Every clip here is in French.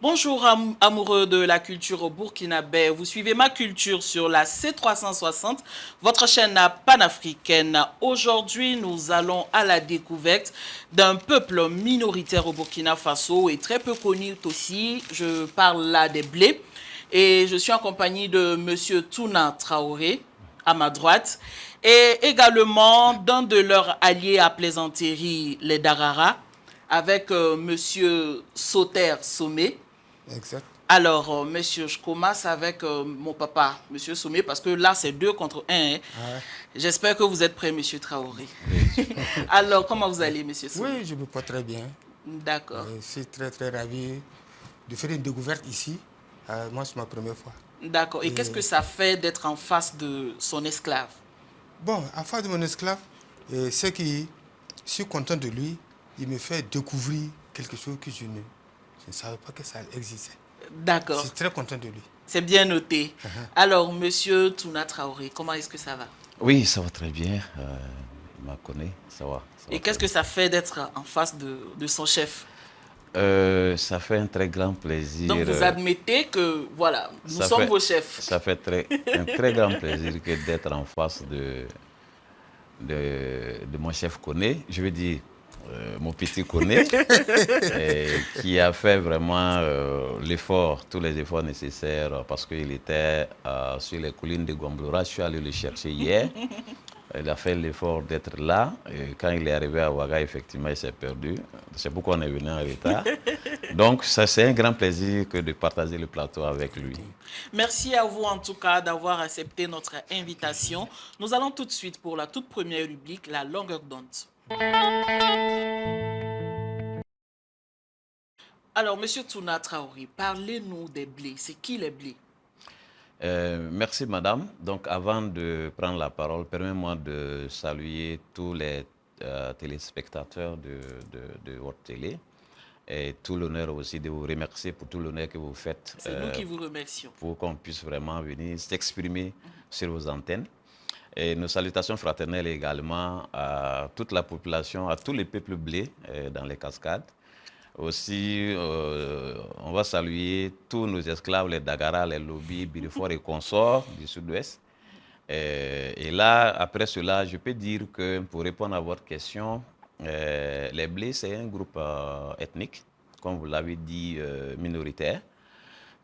Bonjour amoureux de la culture burkinabé, vous suivez Ma Culture sur la C360, votre chaîne panafricaine. Aujourd'hui, nous allons à la découverte d'un peuple minoritaire au Burkina Faso et très peu connu aussi. Je parle là des Blés et je suis en compagnie de Monsieur Touna Traoré à ma droite et également d'un de leurs alliés à plaisanterie, les Darara, avec Monsieur Sauter Sommet. Exact. Alors, monsieur, je commence avec mon papa, monsieur Sommet, parce que là, c'est 2 contre 1. Hein. Ah ouais. J'espère que vous êtes prêt, monsieur Traoré. Oui, Alors, comment vous allez, monsieur Sommet? Oui, je me porte très bien. D'accord. Je suis très très ravi de faire une découverte ici. Moi, c'est ma première fois. D'accord. Et qu'est-ce Et que ça fait d'être en face de son esclave? bon, en face de mon esclave, c'est que je suis content de lui. Il me fait découvrir quelque chose que je ne savais pas que ça existait. Je D'accord. suis très content de lui. C'est bien noté. Alors, monsieur Touna Traoré, comment est-ce que ça va? oui, ça va très bien. Il m'a connu, ça va Et très qu'est-ce que bien. ça fait d'être en face de son chef? Ça fait un très grand Donc, plaisir. vous admettez que, voilà, nous Ça sommes fait, vos chefs. ça fait un très grand plaisir que d'être en face de mon chef Koné. Je veux dire, mon petit Koné, qui a fait vraiment l'effort, tous les efforts nécessaires parce qu'il était sur les collines de Gomblora. Je suis allé le chercher hier. Il a fait l'effort d'être là. Et quand il est arrivé à Ouaga, effectivement, il s'est perdu. C'est pourquoi on est venu en retard. Donc, ça, c'est un grand plaisir que de partager le plateau avec lui. Merci à vous en tout cas d'avoir accepté notre invitation. Nous allons tout de suite pour la toute première rubrique, la longueur d'onde. Alors, monsieur Touna Traoré, parlez-nous des blés. C'est qui les blés? Merci, madame. Donc, avant de prendre la parole, permettez-moi de saluer tous les téléspectateurs de votre télé et tout l'honneur aussi de vous remercier pour tout l'honneur que vous faites C'est nous qui vous remercions. pour qu'on puisse vraiment venir s'exprimer sur vos antennes. Et nos salutations fraternelles également à toute la population, à tous les peuples blés dans les cascades. Aussi, on va saluer tous nos esclaves, les Dagara, les Lobis, Birifort et consorts du sud-ouest. Et là, après cela, je peux dire que pour répondre à votre question, les Blés, c'est un groupe ethnique, comme vous l'avez dit, minoritaire,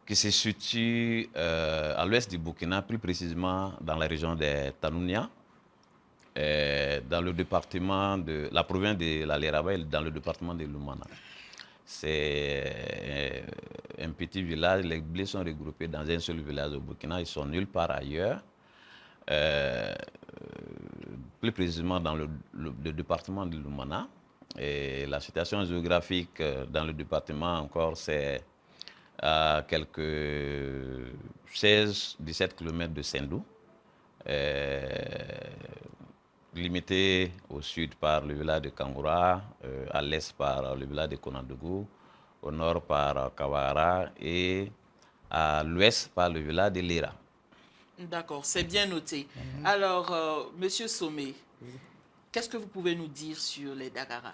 qui se situe à l'ouest du Burkina, plus précisément dans la région des Tanounia, dans le département de la province de la Léraba, dans le département de Lumana. C'est un petit village. Les Blés sont regroupés dans un seul village au Burkina. Ils sont nulle part ailleurs. Plus précisément dans le département de Lumana. Et la situation géographique dans le département encore, c'est à quelques 16-17 km de Sendou. Limité au sud par le village de Kangoura, à l'est par le village de Konadougou, au nord par Kawara et à l'ouest par le village de Lira. D'accord, c'est bien noté. Alors, monsieur Sommet, qu'est-ce que vous pouvez nous dire sur les Dagara?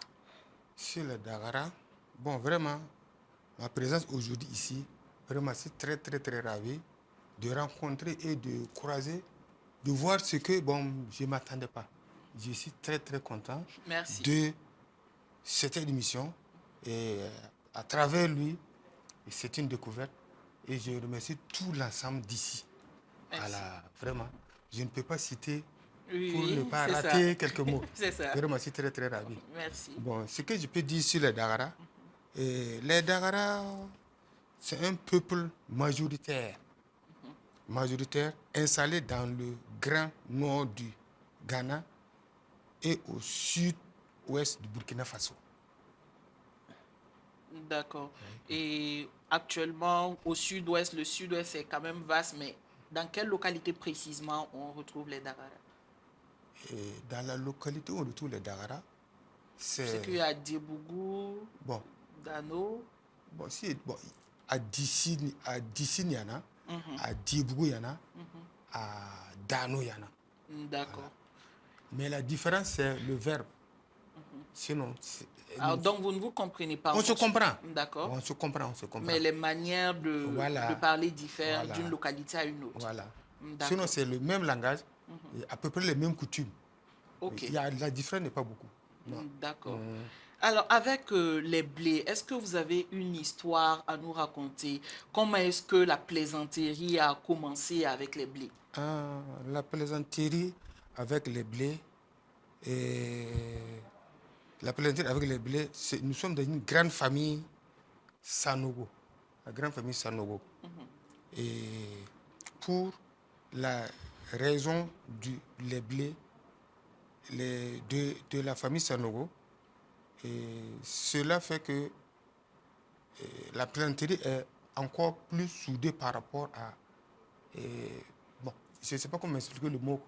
Sur le Dagara, bon, vraiment, ma présence aujourd'hui ici, vraiment, c'est très très très ravi de rencontrer et de croiser, de voir ce que, bon, je ne m'attendais pas. Je suis très très content Merci. de cette émission et à travers lui, c'est une découverte et je remercie tout l'ensemble d'ici. Merci. Voilà, vraiment, je ne peux pas citer Oui, pour ne pas c'est rater ça. quelques mots. C'est ça. Vraiment, je suis très très ravi. Merci. Bon, ce que je peux dire sur les Dagara, les Dagara, c'est un peuple majoritaire, installé dans le grand nord du Ghana et au sud-ouest du Burkina Faso. D'accord. Et actuellement, au sud-ouest, le sud-ouest est quand même vaste, mais dans quelle localité précisément on retrouve les Dagara? Et dans la localité où on retrouve les Dagara, Je sais qu'il y a Diebougou, bon, Dano. bon, à Dissine, il y en a, à Diebougou, il y en a, à Dano, il y en a. D'accord. Mais la différence, c'est le verbe. Sinon, Alors, donc, vous ne vous comprenez pas. on se comprend. D'accord. On se comprend, on se comprend. Mais les manières de parler diffèrent Voilà. d'une localité à une autre. Voilà. D'accord. Sinon, c'est le même langage, et à peu près les mêmes coutumes. Ok. La différence n'est pas beaucoup. Non. D'accord. Alors, avec les blés, est-ce que vous avez une histoire à nous raconter? Comment est-ce que la plaisanterie a commencé avec les blés? La plaisanterie avec les blés, la plaisanterie avec les blés, nous sommes dans une grande famille Sanogo, la grande famille Sanogo. Et pour la raison les blés de la famille Sanogo, cela fait que la plaisanterie est encore plus soudée par rapport à... bon, je ne sais pas comment expliquer le mot.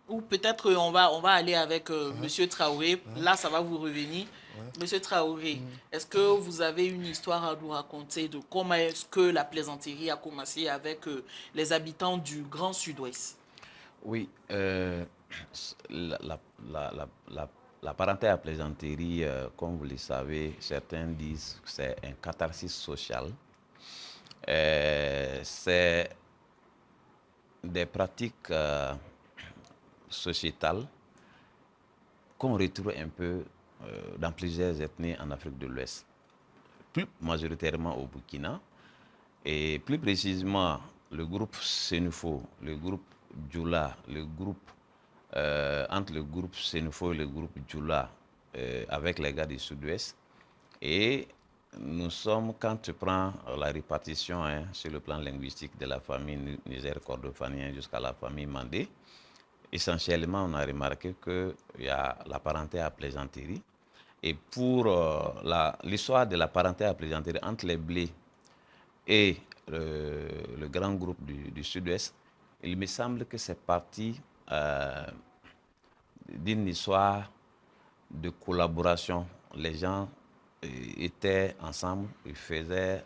Ou peut-être on va aller avec Monsieur Traoré. Là, ça va vous revenir. Monsieur Traoré, est-ce que vous avez une histoire à nous raconter de comment est-ce que la plaisanterie a commencé avec les habitants du Grand Sud-Ouest? Oui, la parenté à plaisanterie, comme vous le savez, certains disent que c'est un catharsis social. C'est des pratiques sociétales qu'on retrouve un peu dans plusieurs ethnies en Afrique de l'Ouest, plus majoritairement au Burkina, et plus précisément le groupe Sénoufo, le groupe Djoula, le groupe entre le groupe Sénoufo et le groupe Djoula avec les gars du Sud-Ouest. Et nous sommes, quand tu prends la répartition sur le plan linguistique de la famille Niger-Cordofanien jusqu'à la famille Mandé, essentiellement, on a remarqué qu'il y a la parenté à plaisanterie. Et pour l'histoire de la parenté à plaisanterie entre les blés et le grand groupe du Sud-Ouest, il me semble que c'est parti d'une histoire de collaboration. Les gens étaient ensemble, ils faisaient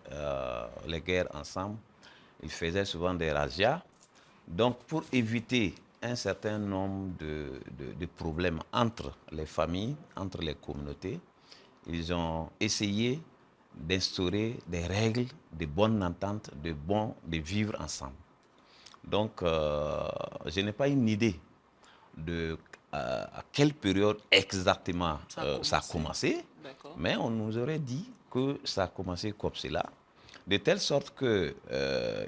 les guerres ensemble, ils faisaient souvent des razzias. Donc, pour éviter un certain nombre de problèmes entre les familles, entre les communautés, ils ont essayé d'instaurer des règles de bonne entente, de vivre ensemble. Donc, je n'ai pas une idée de à quelle période exactement ça a commencé, mais on nous aurait dit que ça a commencé comme cela, de telle sorte qu'il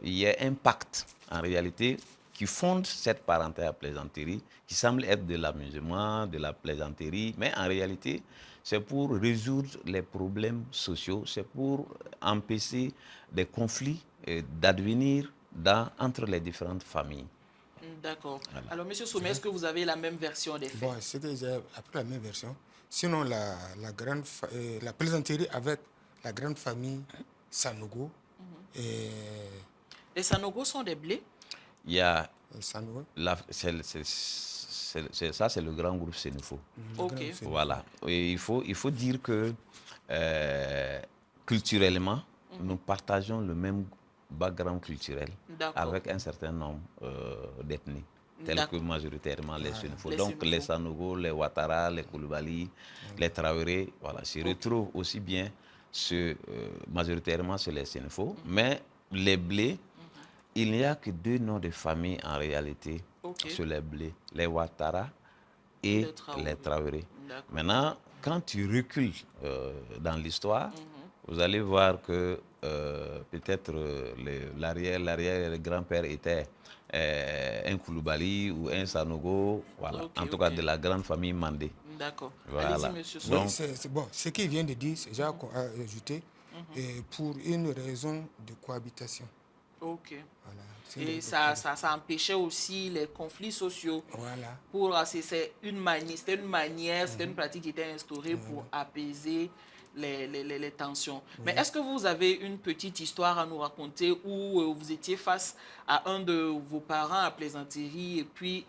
y ait un pacte, en réalité, qui fonde cette parenté à plaisanterie, qui semble être de l'amusement, de la plaisanterie, mais en réalité, c'est pour résoudre les problèmes sociaux, c'est pour empêcher des conflits d'advenir entre les différentes familles. D'accord. Voilà. Alors, M. Sommet, est-ce que vous avez la même version des faits? Bon, c'était après la même version. Sinon, la plaisanterie avec la grande famille Sanogo. Les Sanogo sont des blés? Il y a... ça, c'est le grand groupe Sénoufo. Ok. Voilà. Et il faut dire que culturellement, nous partageons le même background culturel avec un certain nombre d'ethnies, telles que majoritairement les Sénoufo. Donc les Sanogo, les Ouattara, les Koulibaly, les Traoré, voilà, s'y retrouvent aussi bien majoritairement sur les Sénoufo, mais les blés, il n'y a que deux noms de famille en réalité sur les blés, les Ouattara et les Traoré. Maintenant, quand tu recules dans l'histoire, vous allez voir que peut-être l'arrière-grand-père était un Koulibaly ou un Sanogo, voilà. En tout cas de la grande famille Mandé. D'accord. Voilà. Allez-y, monsieur Sow. Donc, bon, ce qu'il vient de dire, c'est déjà ajouté pour une raison de cohabitation. Ok. Voilà. Et ça empêchait aussi les conflits sociaux. Voilà. C'était une manière, c'était une pratique qui était instaurée pour apaiser les tensions. Mais est-ce que vous avez une petite histoire à nous raconter où vous étiez face à un de vos parents à plaisanterie et puis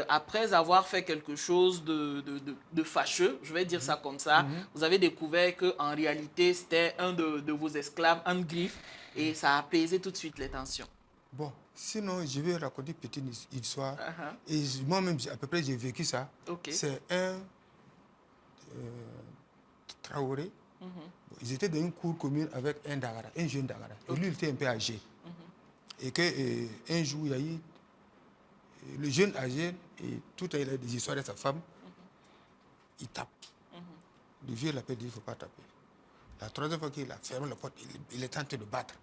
après avoir fait quelque chose de fâcheux, je vais dire ça comme ça, vous avez découvert qu'en réalité c'était un de vos esclaves, un griffe, et ça a apaisé tout de suite les tensions? Bon, sinon, je vais raconter une petite histoire. Uh-huh. Et moi-même, à peu près, j'ai vécu ça. Ok. C'est un Traoré. Mhm. Ils étaient dans une cour commune avec un Dagara, un jeune Dagara. Et lui, il était un peu âgé. Et qu'un jour, il y a eu le jeune âgé, et tout il a des histoires de sa femme, il tape. Le vieux l'appelle, dit il ne faut pas taper. La troisième fois qu'il a fermé la porte, il est en train de battre.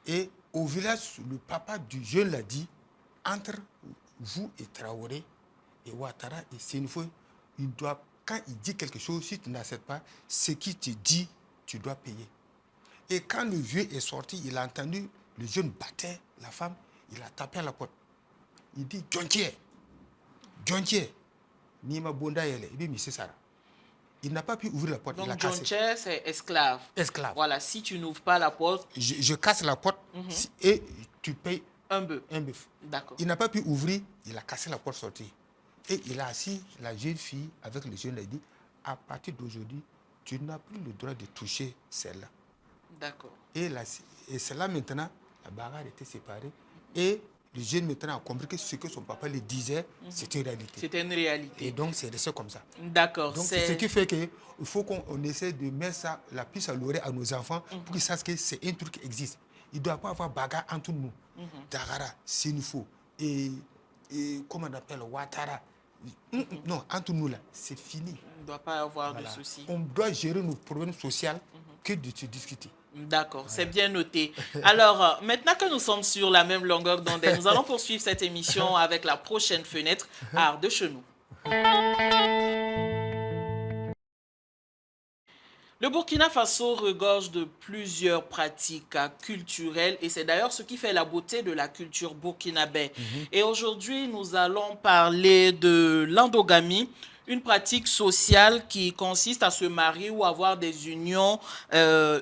Et au village, le papa du jeune l'a dit, entre vous et Traoré, et Ouattara et Sénifo, quand il dit quelque chose, si tu n'acceptes pas, ce qu'il te dit, tu dois payer. Et quand le vieux est sorti, il a entendu le jeune battait la femme, il a tapé à la porte. Il dit, Djontier, Nima Bonda Yele, il dit, mais c'est ça. Il n'a pas pu ouvrir la porte, il a Donc, cassé. Djontier, c'est esclave. Esclave. Voilà, si tu n'ouvres pas la porte, Je casse la porte et tu payes un bœuf. un bœuf. D'accord. Il n'a pas pu ouvrir, il a cassé la porte sortie. Et il a assis la jeune fille avec le jeune, il a dit, à partir d'aujourd'hui, tu n'as plus le droit de toucher celle-là. D'accord. Et c'est là maintenant, la bagarre était séparée. Et le jeune maintenant a compris que ce que son papa lui disait, c'était une réalité. C'était une réalité. Et donc, c'est resté comme ça. D'accord. Donc, c'est ce qui fait qu'il faut qu'on essaie de mettre ça, la puce à l'oreille à nos enfants pour qu'ils sachent que c'est un truc qui existe. Il ne doit pas avoir bagarre entre nous. Dagara, Sénifo et comment on appelle, Ouattara. Non, entre nous là, c'est fini. Il ne doit pas y avoir Voilà. de soucis. On doit gérer nos problèmes sociaux que de se discuter. D'accord, c'est bien noté. Alors, maintenant que nous sommes sur la même longueur d'onde, nous allons poursuivre cette émission avec la prochaine fenêtre, Art de chez nous. Le Burkina Faso regorge de plusieurs pratiques culturelles et c'est d'ailleurs ce qui fait la beauté de la culture burkinabé. Et aujourd'hui, nous allons parler de l'endogamie, une pratique sociale qui consiste à se marier ou avoir des unions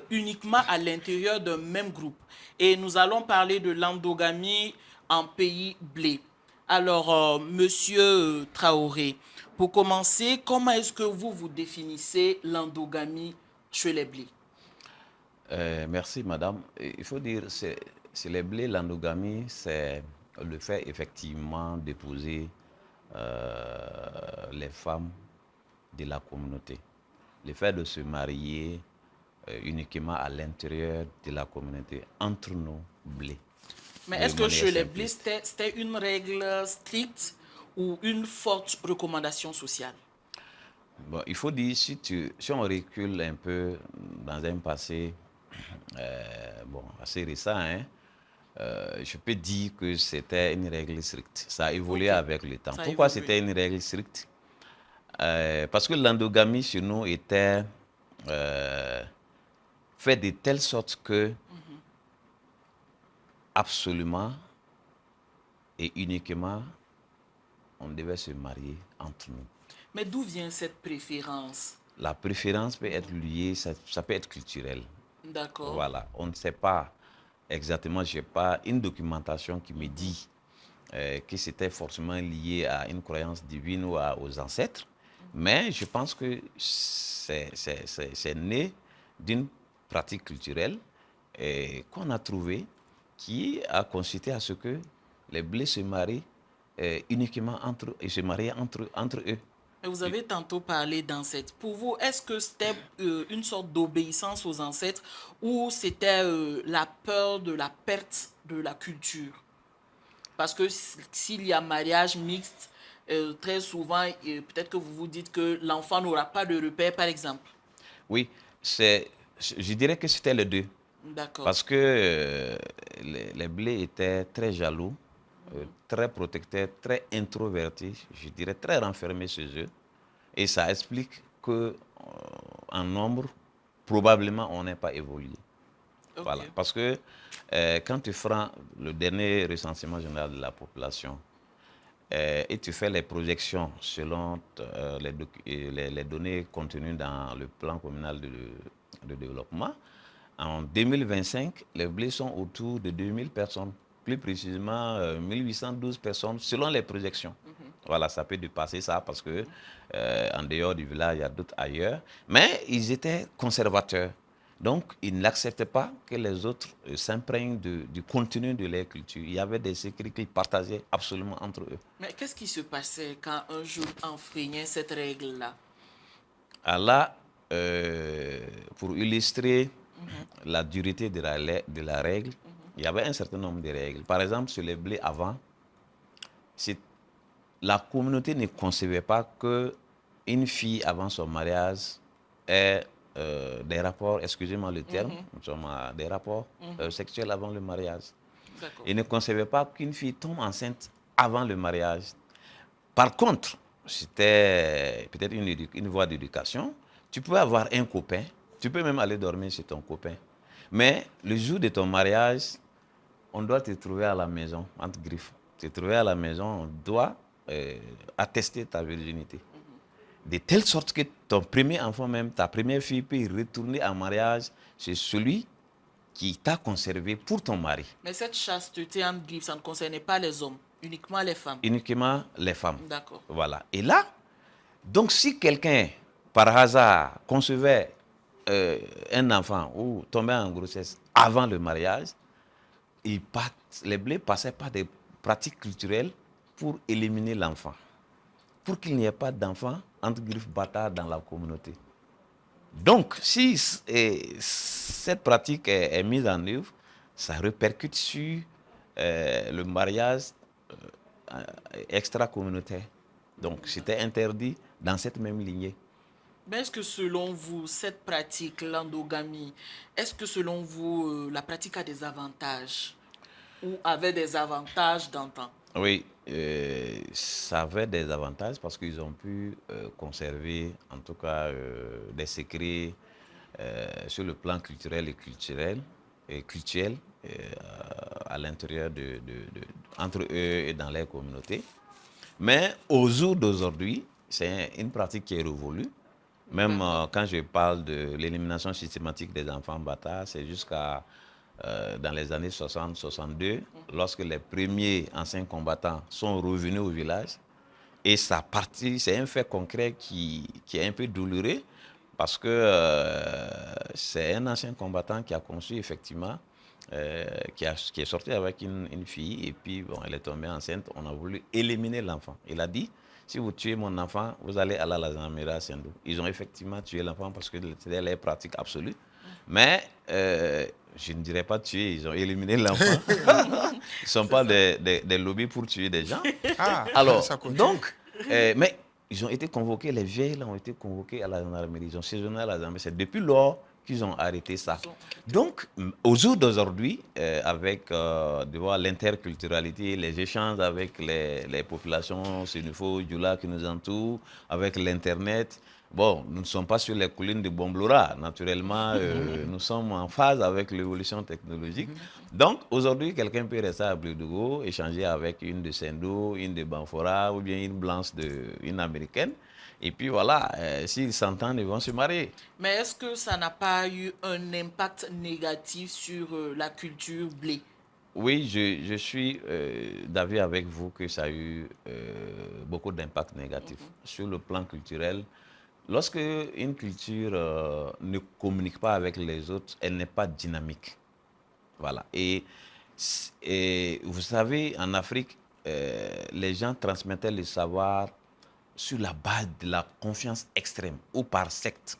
uniquement à l'intérieur d'un même groupe. Et nous allons parler de l'endogamie en pays blé. Alors, monsieur Traoré, pour commencer, comment est-ce que vous définissez l'endogamie chez les blés? Merci, madame. Il faut dire, c'est les blés, l'endogamie, c'est le fait effectivement d'épouser les femmes de la communauté. Le fait de se marier uniquement à l'intérieur de la communauté, entre nos blés. Mais est-ce que chez les blés, c'était une règle stricte ou une forte recommandation sociale? Bon, il faut dire, si on recule un peu dans un passé assez récent, hein, je peux dire que c'était une règle stricte. Ça a évolué avec le temps. Pourquoi c'était une règle stricte? Parce que l'endogamie chez nous était fait de telle sorte que absolument et uniquement on devait se marier entre nous. Mais d'où vient cette préférence? La préférence peut être liée, ça peut être culturel. D'accord. Voilà, on ne sait pas exactement, je n'ai pas une documentation qui me dit que c'était forcément lié à une croyance divine ou aux ancêtres, mais je pense que c'est né d'une pratique culturelle qu'on a trouvée qui a consisté à ce que les blés se marient uniquement entre eux et se mariaient entre eux. Mais vous avez tantôt parlé d'ancêtres. Pour vous, est-ce que c'était une sorte d'obéissance aux ancêtres ou c'était la peur de la perte de la culture? Parce que s'il y a mariage mixte, très souvent, peut-être que vous vous dites que l'enfant n'aura pas de repère, par exemple. Oui, je dirais que c'était les deux. D'accord. Parce que les blés étaient très jaloux, très protecteurs, très introvertis, je dirais très renfermés chez eux. Et ça explique qu'en nombre, probablement, on n'est pas évolué. Okay. Voilà. Parce que quand tu feras le dernier recensement général de la population et tu fais les projections selon les données contenues dans le plan communal de développement, en 2025, les blés sont autour de 2000 personnes, plus précisément 1812 personnes selon les projections. Voilà, ça peut dépasser ça parce que en dehors du village, il y a d'autres ailleurs. Mais ils étaient conservateurs. Donc, ils n'acceptaient pas que les autres s'imprègnent du contenu de leur culture. Il y avait des secrets qu'ils partageaient absolument entre eux. Mais qu'est-ce qui se passait quand un jour enfreignait cette règle-là? Alors là, pour illustrer la dureté de la règle, il y avait un certain nombre de règles. Par exemple, sur les blés avant, la communauté ne concevait pas qu'une fille avant son mariage ait des rapports, excusez-moi le terme, nous sommes à des rapports sexuels avant le mariage. Ils ne concevaient pas qu'une fille tombe enceinte avant le mariage. Par contre, c'était peut-être une voie d'éducation. Tu peux avoir un copain, tu peux même aller dormir chez ton copain. Mais le jour de ton mariage, on doit te trouver à la maison, entre griffes. Te trouver à la maison, on doit attester ta virginité. De telle sorte que ton premier enfant, même ta première fille, peut retourner en mariage chez celui qui t'a conservé pour ton mari. Mais cette chasteté, entre griffes, ça ne concernait pas les hommes, uniquement les femmes. Uniquement les femmes. D'accord. Voilà. Et là, donc si quelqu'un, par hasard, concevait un enfant ou tombait en grossesse avant le mariage, les blés passaient par des pratiques culturelles pour éliminer l'enfant. Pour qu'il n'y ait pas d'enfant, entre griffes, bâtards dans la communauté. Donc, si cette pratique est mise en œuvre, ça répercute sur le mariage extra-communautaire. Donc, c'était interdit dans cette même lignée. Mais est-ce que selon vous, cette pratique, l'endogamie, est-ce que selon vous, la pratique a des avantages ou avait des avantages d'antan? Oui, ça avait des avantages parce qu'ils ont pu conserver, en tout cas, des secrets sur le plan culturel et cultuel à l'intérieur entre eux et dans les communautés. Mais au jour d'aujourd'hui, c'est une pratique qui est révolue. Même quand je parle de l'élimination systématique des enfants bâtards, c'est jusqu'à dans les années 60-62, lorsque les premiers anciens combattants sont revenus au village. Et ça partit, c'est un fait concret qui est un peu douloureux parce que c'est un ancien combattant qui a conçu effectivement, qui est sorti avec une fille et puis bon, elle est tombée enceinte. On a voulu éliminer l'enfant. Il a dit, si vous tuez mon enfant, vous allez à la gendarmerie à Saint-Loup. Ils ont effectivement tué l'enfant parce que c'était leur pratique absolue. Mais je ne dirais pas tuer, ils ont éliminé l'enfant. Ils ne sont pas des lobbies pour tuer des gens. Alors, donc, mais ils ont été convoqués, les vieilles là ont été convoqués à la gendarmerie. Ils ont séjourné à la gendarmerie. C'est depuis lors qu'ils ont arrêté ça. Donc, au jour d'aujourd'hui, avec l'interculturalité, les échanges avec les populations sénufo, Djoula qui nous entourent, avec l'Internet, bon, nous ne sommes pas sur les collines de Bomblora. Naturellement, nous sommes en phase avec l'évolution technologique. Donc, aujourd'hui, quelqu'un peut rester à Blédougou, échanger avec une de Sendo, une de Banfora ou bien une blanche une américaine. Et puis voilà, s'ils s'entendent, ils vont se marier. Mais est-ce que ça n'a pas eu un impact négatif sur la culture blé? Oui, je suis d'avis avec vous que ça a eu beaucoup d'impact négatif sur le plan culturel. Lorsque une culture ne communique pas avec les autres, elle n'est pas dynamique. Voilà. Et vous savez, en Afrique, les gens transmettaient le savoir sur la base de la confiance extrême ou par secte.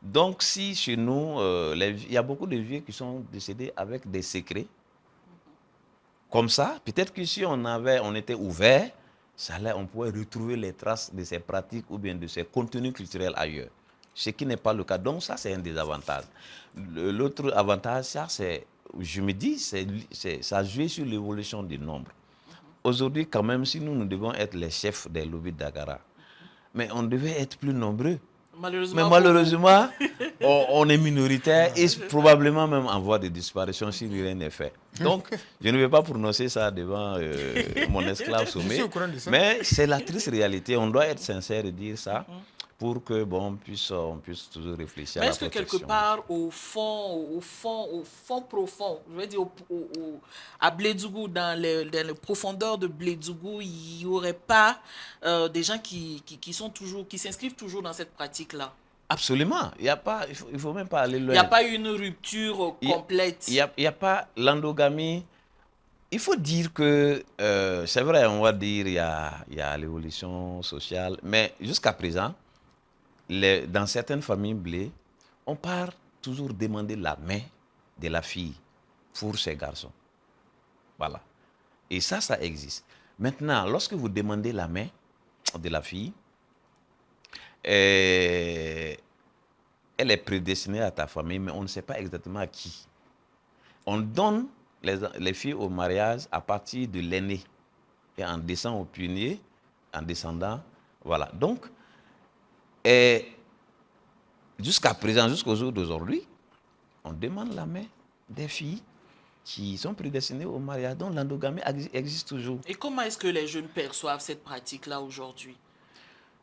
Donc, si chez nous, il y a beaucoup de vieux qui sont décédés avec des secrets, comme ça, peut-être que si on était ouvert, on pourrait retrouver les traces de ces pratiques ou bien de ces contenus culturels ailleurs. Ce qui n'est pas le cas. Donc, ça, c'est un des avantages. L'autre avantage, ça, c'est, je me dis, ça joue sur l'évolution du nombre. Aujourd'hui, quand même, si nous devons être les chefs des lobbies d'Agara, mais on devait être plus nombreux. Mais malheureusement, on est minoritaire et probablement même en voie de disparition si rien n'est fait. Donc, je ne vais pas prononcer ça devant mon esclave sommet, mais c'est la triste réalité. On doit être sincère et dire ça pour que on puisse toujours réfléchir à la protection. Mais est-ce que quelque part, au fond profond, je veux dire à Blédougou, dans les profondeurs de Blédougou, il n'y aurait pas des gens qui s'inscrivent toujours dans cette pratique-là? Absolument. Il y a pas, il faut même pas aller loin. Il n'y a pas une rupture complète. Il y a pas l'endogamie. Il faut dire que, c'est vrai, on va dire il y a l'évolution sociale, mais jusqu'à présent, dans certaines familles blés, on part toujours demander la main de la fille pour ses garçons. Voilà. Et ça existe. Maintenant, lorsque vous demandez la main de la fille, elle est prédestinée à ta famille, mais on ne sait pas exactement à qui. On donne les filles au mariage à partir de l'aîné. Et en descendant au pionnier, en descendant, voilà. Donc, jusqu'à présent, jusqu'au jour d'aujourd'hui, on demande la main des filles qui sont prédestinées au mariage. Donc, l'endogamie existe toujours. Et comment est-ce que les jeunes perçoivent cette pratique-là aujourd'hui?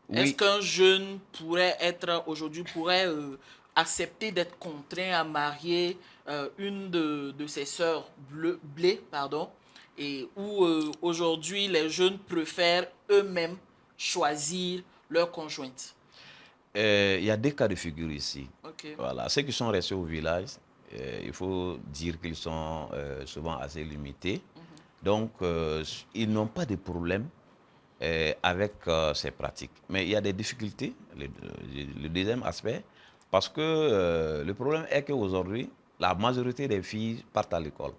Oui. Est-ce qu'un jeune pourrait accepter d'être contraint à marier une de ses sœurs blées, et où aujourd'hui les jeunes préfèrent eux-mêmes choisir leur conjointe? Il y a deux cas de figure ici. Okay. Voilà. Ceux qui sont restés au village, il faut dire qu'ils sont souvent assez limités. Donc, ils n'ont pas de problème avec ces pratiques. Mais il y a des difficultés, le deuxième aspect, parce que le problème est qu'aujourd'hui, la majorité des filles partent à l'école.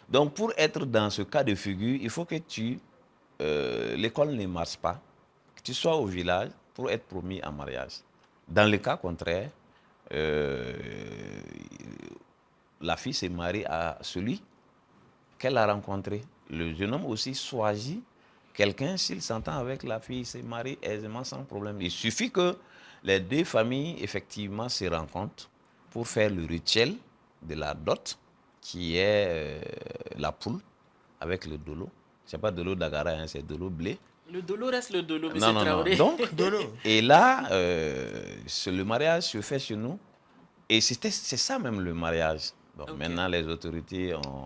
Donc, pour être dans ce cas de figure, il faut que l'école ne marche pas, que tu sois au village pour être promis en mariage. Dans le cas contraire, la fille se marie à celui qu'elle a rencontré. Le jeune homme aussi choisit quelqu'un, s'il s'entend avec la fille, il se marie aisément sans problème. Il suffit que les deux familles, effectivement, se rencontrent pour faire le rituel de la dot, qui est la poule avec le dolo. Ce n'est pas dolo d'agara, hein, c'est dolo blé. Le dolo reste le dolo, mais non, c'est Traoré. Donc, et là, le mariage se fait chez nous. Et c'est ça même le mariage. Bon, okay. Maintenant, les autorités ont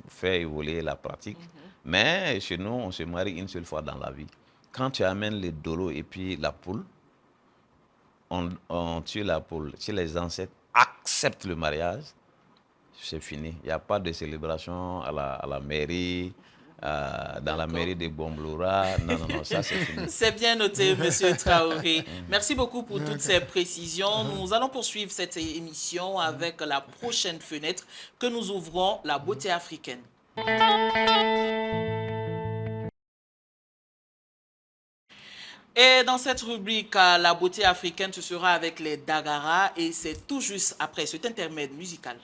fait évoluer la pratique. Mais chez nous, on se marie une seule fois dans la vie. Quand tu amènes le dolo et puis la poule, on tue la poule. Si les ancêtres acceptent le mariage, c'est fini. Il n'y a pas de célébration à la mairie, dans la mairie de Bomblora. Non, ça c'est fini. C'est bien noté, Monsieur Traoré. Merci beaucoup pour toutes ces précisions. Nous allons poursuivre cette émission avec la prochaine fenêtre que nous ouvrons, la beauté africaine. Et dans cette rubrique, la beauté africaine, ce sera avec les Dagara et c'est tout juste après cet intermède musical.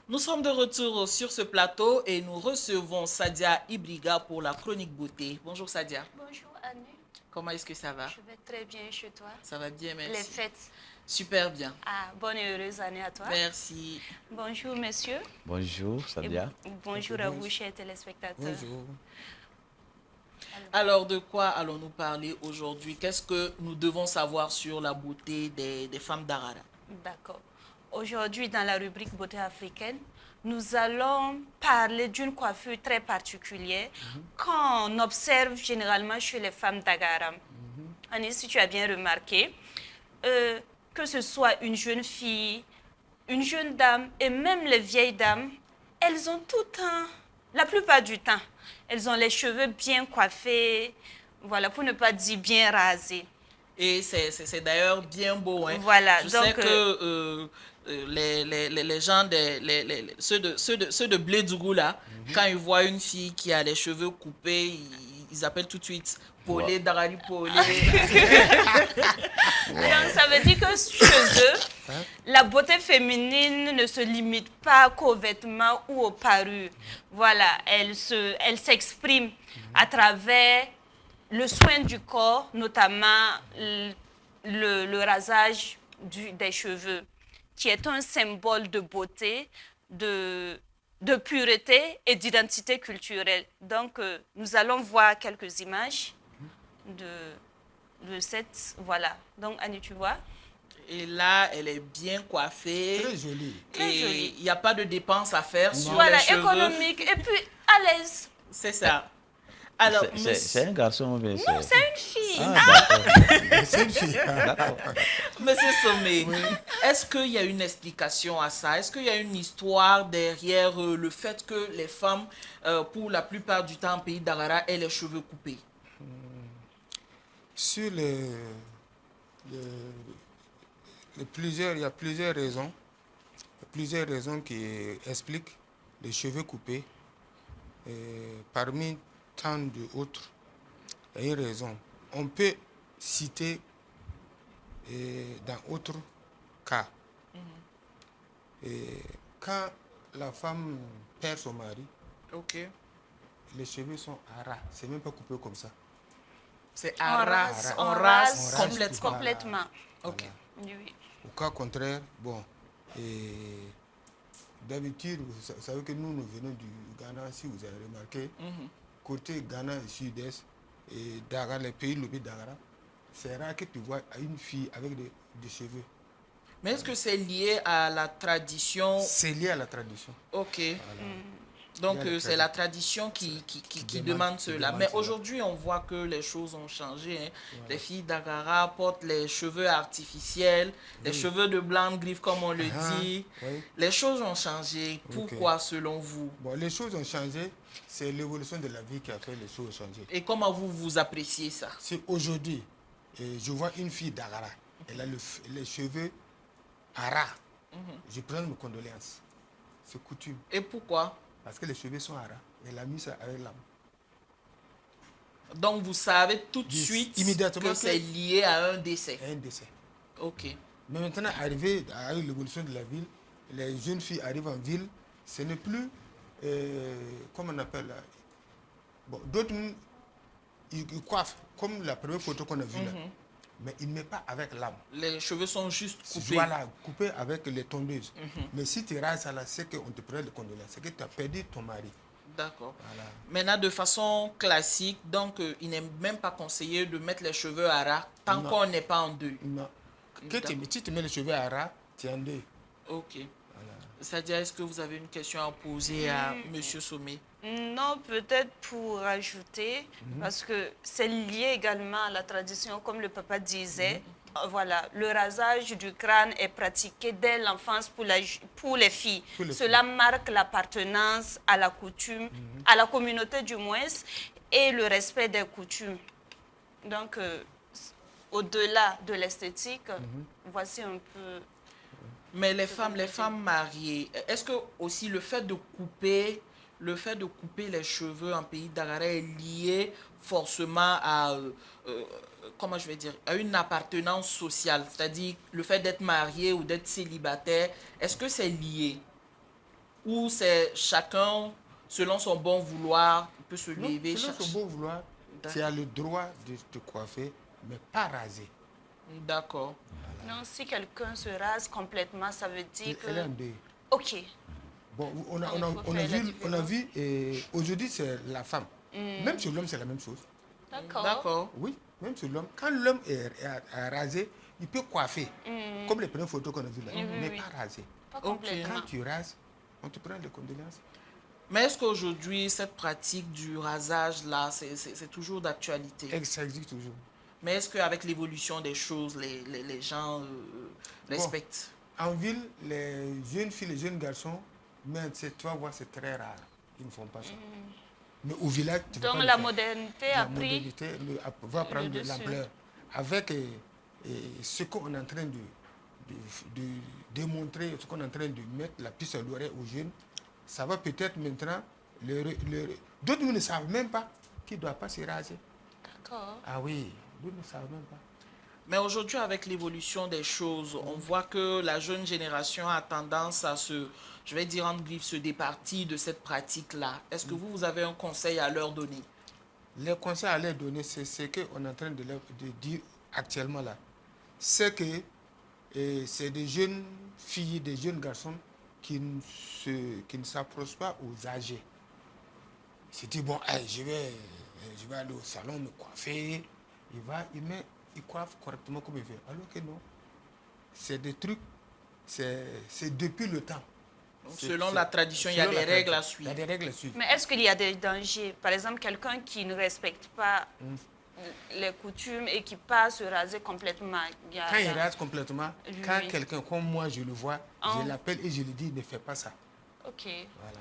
Nous sommes de retour sur ce plateau et nous recevons Sadia Ibriga pour la chronique beauté. Bonjour Sadia. Bonjour Annie. Comment est-ce que ça va? Je vais très bien chez toi. Ça va bien, merci. Les fêtes. Super bien. Ah, bonne et heureuse année à toi. Merci. Bonjour messieurs. Bonjour Sadia. Bonjour à vous chers téléspectateurs. Bonjour. Alors, de quoi allons-nous parler aujourd'hui? Qu'est-ce que nous devons savoir sur la beauté des femmes d'Arara? D'accord. Aujourd'hui, dans la rubrique beauté africaine, nous allons parler d'une coiffure très particulière qu'on observe généralement chez les femmes d'Agara. Annie, si tu as bien remarqué, que ce soit une jeune fille, une jeune dame et même les vieilles dames, elles ont tout la plupart du temps, elles ont les cheveux bien coiffés, voilà, pour ne pas dire bien rasés. Et c'est d'ailleurs bien beau. Hein. Voilà, Je donc, sais que les gens, ceux de Blédougou, là, quand ils voient une fille qui a les cheveux coupés, ils appellent tout de suite Polé, Darali Polé. Donc, ça veut dire que chez eux, la beauté féminine ne se limite pas qu'aux vêtements ou aux parures. Voilà, elle s'exprime à travers le soin du corps, notamment le rasage des cheveux, qui est un symbole de beauté, de pureté et d'identité culturelle. Donc, nous allons voir quelques images de cette... Voilà. Donc, Annie, tu vois? Et là, elle est bien coiffée. Très jolie. Très Et jolie. il n'y a pas de dépenses à faire sur Voilà, les cheveux. économique et puis à l'aise. C'est ça. Alors, C'est un garçon, mais Non, c'est une fille. C'est une fille. Monsieur Sommet, est-ce qu'il y a une explication à ça? Est-ce qu'il y a une histoire derrière le fait que les femmes, pour la plupart du temps, en pays d'Arara, aient les cheveux coupés? Sur il y a plusieurs raisons. Plusieurs raisons qui expliquent les cheveux coupés. Et parmi tant d'autres, il y a une raison. On peut citer dans d'autres cas. Et quand la femme perd son mari, Ok. les cheveux sont à ras. C'est même pas coupé comme ça. C'est On à ras, rase, on on rase rase complètement. complètement. Ok. Oui. Au cas contraire, bon, et d'habitude, vous savez que nous venons du Ghana, si vous avez remarqué, côté Ghana et Sud-Est, et Dakar, les pays lobés Dakar, c'est rare que tu vois une fille avec des cheveux. Mais est-ce que c'est lié à la tradition? C'est lié à la tradition. Ok. Voilà. Donc, Il y a la c'est la tradition qui demande cela. Mais aujourd'hui, on voit que les choses ont changé. Hein. Voilà. Les filles d'Agara portent les cheveux artificiels, les cheveux de blanc griffe, comme on le dit. Oui. Les choses ont changé. Pourquoi, selon vous? Bon, les choses ont changé. C'est l'évolution de la vie qui a fait les choses changer. Et comment vous appréciez ça? C'est aujourd'hui, je vois une fille d'Agara. Elle a les cheveux à ras. Je prends mes condoléances. C'est coutume. Et pourquoi? Parce que les cheveux sont à ras. Elle a mis ça avec l'âme. Donc, vous savez tout de suite immédiatement que c'est lié à un décès. Un décès. Ok. Mais maintenant, arrivé à l'évolution de la ville, les jeunes filles arrivent en ville, ce n'est plus, comment on appelle, bon, d'autres, ils coiffent, comme la première photo qu'on a vue là. Mais il ne met pas avec l'âme. Les cheveux sont juste coupés. Voilà, coupés avec les tondeuses. Mais si tu rases ça là, c'est qu'on te prend le condoléances. C'est que tu as perdu ton mari. D'accord. Voilà. Maintenant, de façon classique, donc il n'est même pas conseillé de mettre les cheveux à ras tant qu'on n'est pas en deuil. Non. Si tu mets les cheveux à ras, tu es en deuil. Ok. Voilà. C'est-à-dire, est-ce que vous avez une question à poser à M. Sommet? Non, peut-être pour ajouter, parce que c'est lié également à la tradition, comme le papa disait. Voilà, le rasage du crâne est pratiqué dès l'enfance pour les filles. Cela marque l'appartenance à la coutume, à la communauté du moins, et le respect des coutumes. Donc, au-delà de l'esthétique, voici un peu... Mais les femmes mariées, est-ce que aussi le fait de couper les cheveux en pays d'Agara est lié forcément à, comment je vais dire, à une appartenance sociale, c'est-à-dire le fait d'être marié ou d'être célibataire, est-ce que c'est lié? Ou c'est chacun, selon son bon vouloir, il peut se lever? Selon son bon vouloir, tu as le droit de te coiffer, mais pas raser. D'accord. Non, si quelqu'un se rase complètement, ça veut dire que... Elle est en deuil. Ok. Bon, on a vu, aujourd'hui c'est la femme. Même sur l'homme, c'est la même chose. D'accord. Oui, même sur l'homme. Quand l'homme est rasé, il peut coiffer. Comme les premières photos qu'on a vues là, mais pas rasé. Pas complètement. Quand tu rases, on te prend les condoléances. Mais est-ce qu'aujourd'hui, cette pratique du rasage-là, c'est toujours d'actualité? Ça existe toujours. Mais est-ce qu'avec l'évolution des choses, les gens respectent? En ville, les jeunes filles, les jeunes garçons, mais tu vas voir, c'est très rare. Ils ne font pas ça. Mais au village, tu donc vas la pas modernité la a pris... modernité va prendre de l'ampleur. Avec Et ce qu'on est en train de démontrer, ce qu'on est en train de mettre la puce à l'oreille aux jeunes, ça va peut-être maintenant... D'autres ne savent même pas qu'ils ne doivent pas se raser. D'accord. Ah oui, d'autres ne savent même pas. Mais aujourd'hui, avec l'évolution des choses, on voit que la jeune génération a tendance à je vais dire en griffe, se départir de cette pratique-là. Est-ce que vous avez un conseil à leur donner? Les conseils à leur donner, c'est ce qu'on est en train de dire actuellement là. C'est que c'est des jeunes filles, des jeunes garçons qui ne s'approchent pas aux âgés. C'est dit, bon, hey, je vais aller au salon me coiffer. Il coiffe correctement comme il veut. Alors que non, c'est des trucs, c'est depuis le temps. Selon la tradition, il y a des règles à suivre. Il y a des règles à suivre. Mais est-ce qu'il y a des dangers? Par exemple, quelqu'un qui ne respecte pas les coutumes et qui passe se raser complètement. Quand il rase complètement, Oui. quand quelqu'un comme moi, je le vois, je l'appelle et je lui dis, ne fais pas ça. Ok. Voilà.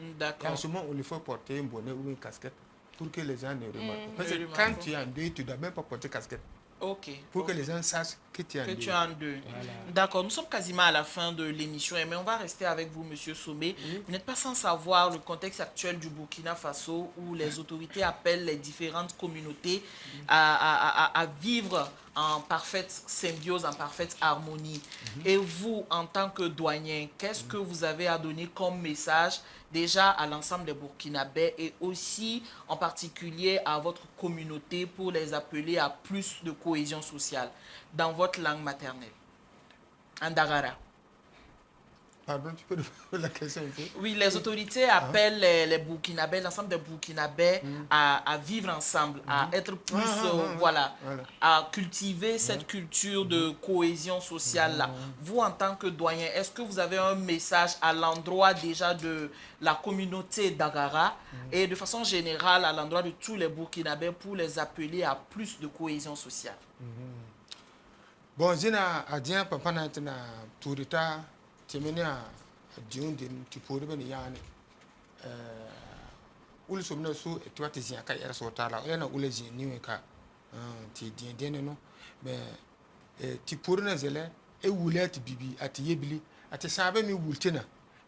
Et en D'accord. ce moment, on lui faut porter un bonnet ou une casquette pour que les gens ne remarquent pas. Parce Ne que remarquent quand pas. tu es en deuil, tu ne dois même pas porter casquette. Ok. Pour que les gens sachent que tu es en Que deuil. tu es en deux. Voilà. D'accord, nous sommes quasiment à la fin de l'émission, mais on va rester avec vous, Monsieur Somé. Vous n'êtes pas sans savoir le contexte actuel du Burkina Faso où les autorités appellent les différentes communautés à vivre en parfaite symbiose, en parfaite harmonie. Et vous, en tant que doyen, qu'est-ce que vous avez à donner comme message déjà à l'ensemble des Burkinabés et aussi en particulier à votre communauté pour les appeler à plus de cohésion sociale dans votre langue maternelle, en Dagara? Pardon, tu peux répondre la question un peu? Oui, les autorités appellent les Burkinabés, l'ensemble des Burkinabés à vivre ensemble, à être plus, voilà, à cultiver cette culture de cohésion sociale-là. Vous, en tant que doyen, est-ce que vous avez un message à l'endroit déjà de la communauté d'Agara et de façon générale à l'endroit de tous les Burkinabés pour les appeler à plus de cohésion sociale? Bon, je n'ai dit papa n'a été tout le temps, tu m'es à Dieu, tu pourrais venir. Où le sommet sous et toi, tu es un cas, il y a ce là, il y a où les génies, tu dis, non, mais tu pourrais nous aller et où l'être bibi, à te yébili, à te savoir, mais où tu n'as,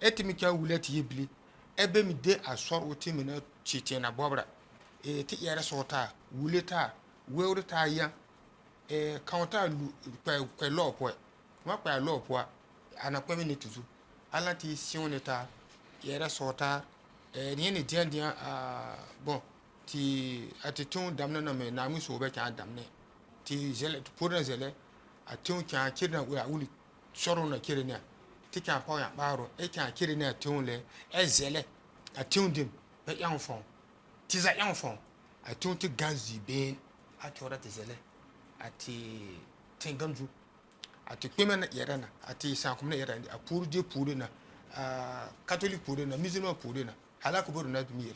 et tu me cas où l'être yébili, et bien, me dé à soir où tu me tiens à boire, et tu y a ce là, où l'état, où est ta ya. Quand tu as l'eau pour moi, pas l'eau pour un après minute tout. À la si on est à hier sorta, rien n'est bien bon, tu as te ton damné non mais n'amus au bec à damné. Tu gèles pour un zèle à ton qui a un kirin ou li soron na kirina. Tu qu'un pas un baro et qu'un kirina à ton le et zèle à ton dim et enfant. Tu as enfant à ton te gazi ben à tu auras tes zèle. Ati tenganju ati kwemen yerana ati sankumne yerana a pour Dieu pour na catholique pour na musulman pour na hala ko boru na bi yer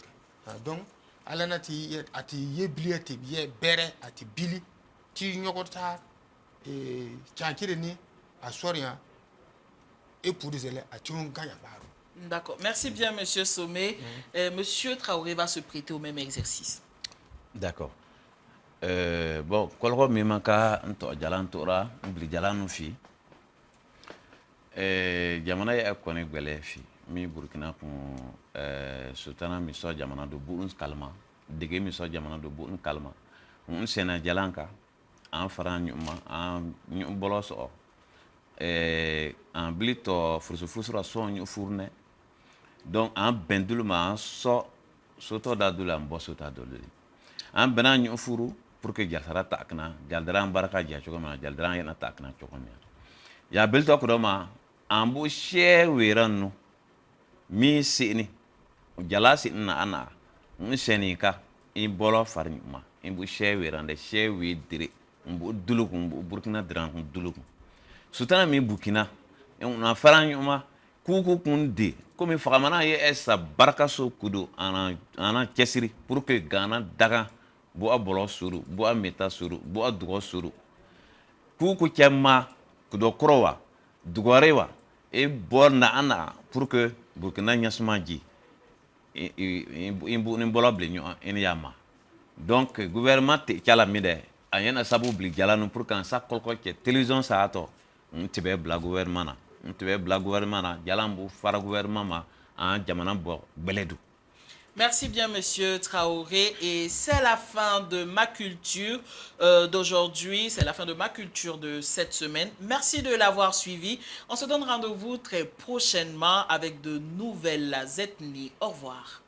donc alana ti ati yebli ati ye bere ati bili ti nyokota e chankire ni asoria et pour des élèves ati on gagne baro. D'accord. Merci bien, Monsieur Somé. Monsieur Traoré va se prêter au même exercice. D'accord. Bon, kolko mi maka nto jalan tora mbili jalan fi jamana ya kone gbele fi mi Burkina kun sultana mi so jamana do bu kalma dege mi so jamana do bu kalma un sena jalan ka an fara nyuma an nyu boloso an blito fursu so nyu furne donc an bendulma so soto da dula mbo sota dole an bena nyu furu pour que jalsara takna jaldaran baraka ja chokoma jaldaran yana takna chokoma ya belto ko doma ambu she weranu mi sini jalasi na ana nseni ka in bolo farma imbu she werande she we dire mbu duluku mbu Burkina dran duluku sutana mi Burkina na faranyuma kuku kunde comme fagamana ye esa baraka so kudo ana kesiri pour que Ghana daga bo a bolo suru bo a meta suru bo a dugo suru ku kemma kudo krowa dugorewa e borna ana pour que Burkina nyasma ji imbu ni bolo blenyo en yama donc gouvernement te kala mide ayana sabu bli jalanu pour kan sa kolko ke télévision sa ato tibe bla gouvernement na tibe bla gouvernement na jalambu fara gouvernement ma en jamana bo beledu. Merci bien, Monsieur Traoré. Et c'est la fin de ma culture d'aujourd'hui. C'est la fin de ma culture de cette semaine. Merci de l'avoir suivi. On se donne rendez-vous très prochainement avec de nouvelles ethnies. Au revoir.